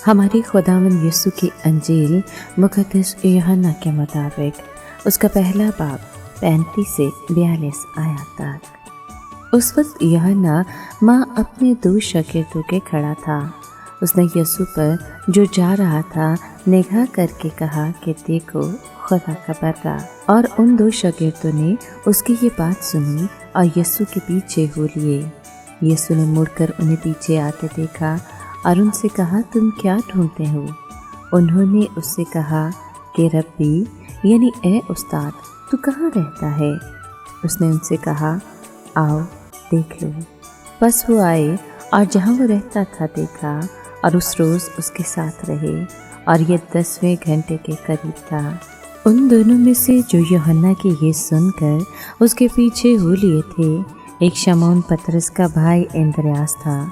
ہماری خداوند یسوع کی انجیل مقدس یوحنا کے مطابق اس کا پہلا باب 35 سے 42 آیات تک۔ اس وقت یوحنا ماں اپنے 2 شاگردوں کے کھڑا تھا۔ اس نے یسوع پر جو جا رہا تھا نگاہ کر کے کہا کہ دیکھو خدا کا بندہ، اور ان 2 شاگردوں نے اس کی یہ بات سنی اور یسوع کے پیچھے ہو لیے۔ یسوع نے مڑ کر انہیں پیچھے آتے دیکھا اور ان سے کہا تم کیا ڈھونڈتے ہو؟ انہوں نے اس سے کہا کہ ربی یعنی اے استاد تو کہاں رہتا ہے؟ اس نے ان سے کہا آؤ دیکھ لو۔ بس وہ آئے اور جہاں وہ رہتا تھا دیکھا اور اس روز اس کے ساتھ رہے، اور یہ 10ویں گھنٹے کے قریب تھا۔ ان دونوں میں سے جو یوحنا کی یہ سن کر اس کے پیچھے ہو لیے تھے، ایک شمعون پطرس کا بھائی اندریاس تھا۔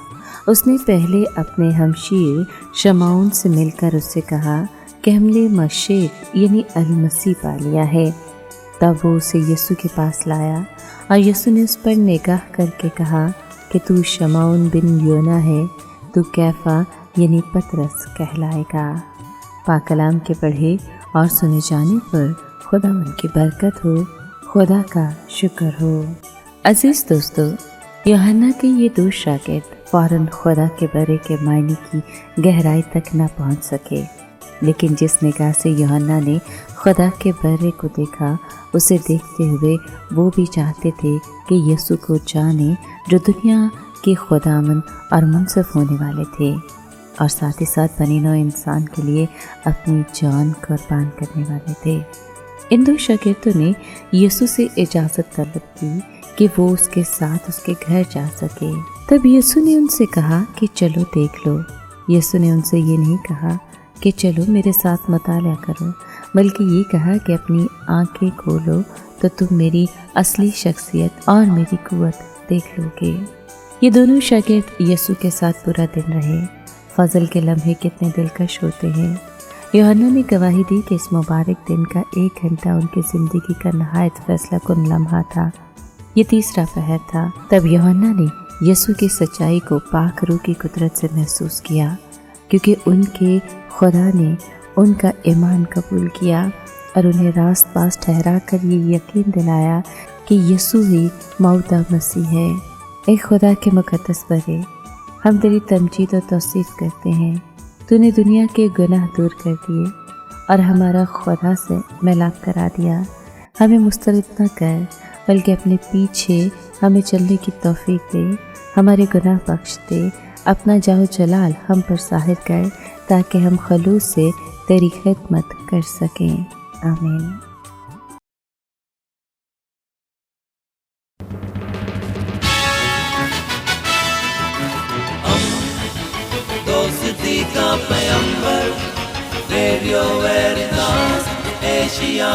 اس نے پہلے اپنے ہمشیر شمعون سے مل کر اس سے کہا کہ ہم نے مسیح یعنی المسیح پا لیا ہے۔ تب وہ اسے یسوع کے پاس لایا اور یسوع نے اس پر نگاہ کر کے کہا کہ تو شمعون بن یونا ہے، تو کیفا یعنی پطرس کہلائے گا۔ پاک کلام کے پڑھے اور سنے جانے پر خداوند کی برکت ہو، خدا کا شکر ہو۔ عزیز دوستو، یوحنا کے یہ 2 شاگرد فوراً خدا کے بارے کے معنی کی گہرائی تک نہ پہنچ سکے، لیکن جس نگاہ سے یوحنا نے خدا کے بارے کو دیکھا، اسے دیکھتے ہوئے وہ بھی چاہتے تھے کہ یسوع کو جانے جو دنیا کے خداوند اور منصف ہونے والے تھے، اور ساتھ ہی ساتھ بنی نوع انسان کے لیے اپنی جان قربان کرنے والے تھے۔ ان 2 شاگردوں نے یسوع سے اجازت طلب کی کہ وہ اس کے ساتھ اس کے گھر جا سکے۔ تب یسوع نے ان سے کہا کہ چلو دیکھ لو۔ یسوع نے ان سے یہ نہیں کہا کہ چلو میرے ساتھ مطالعہ کرو، بلکہ یہ کہا کہ اپنی آنکھیں کھولو تو تم میری اصلی شخصیت اور میری قوت دیکھ لو گے۔ یہ دونوں شاگرد یسوع کے ساتھ پورا دن رہے۔ فضل کے لمحے کتنے دلکش ہوتے ہیں۔ یوحنا نے گواہی دی کہ اس مبارک دن کا 1 گھنٹہ ان کی زندگی کا نہایت فیصلہ کن لمحہ تھا۔ یہ تیسرا پہر تھا۔ تب یوحنا نے یسوع کی سچائی کو پاک روح کی قدرت سے محسوس کیا، کیونکہ ان کے خدا نے ان کا ایمان قبول کیا اور انہیں راست باز ٹھہرا کر یہ یقین دلایا کہ یسوع ہی موعودہ مسیح ہے۔ اے خدا کے مقدس بندے، ہم تیری تمجید و توصیف کرتے ہیں۔ تو نے دنیا کے گناہ دور کر دیے اور ہمارا خدا سے ملاپ کرا دیا۔ ہمیں مسترد نہ کر، بلکہ اپنے پیچھے ہمیں چلنے کی توفیق دے۔ ہمارے گناہ بخش دے، اپنا جاہ و جلال ہم پر ظاہر کر، تاکہ ہم خلوص سے تیری خدمت کر سکیں۔ آمین۔ دوستی کا پیغمبر، ریڈیو ویریتاس ایشیا۔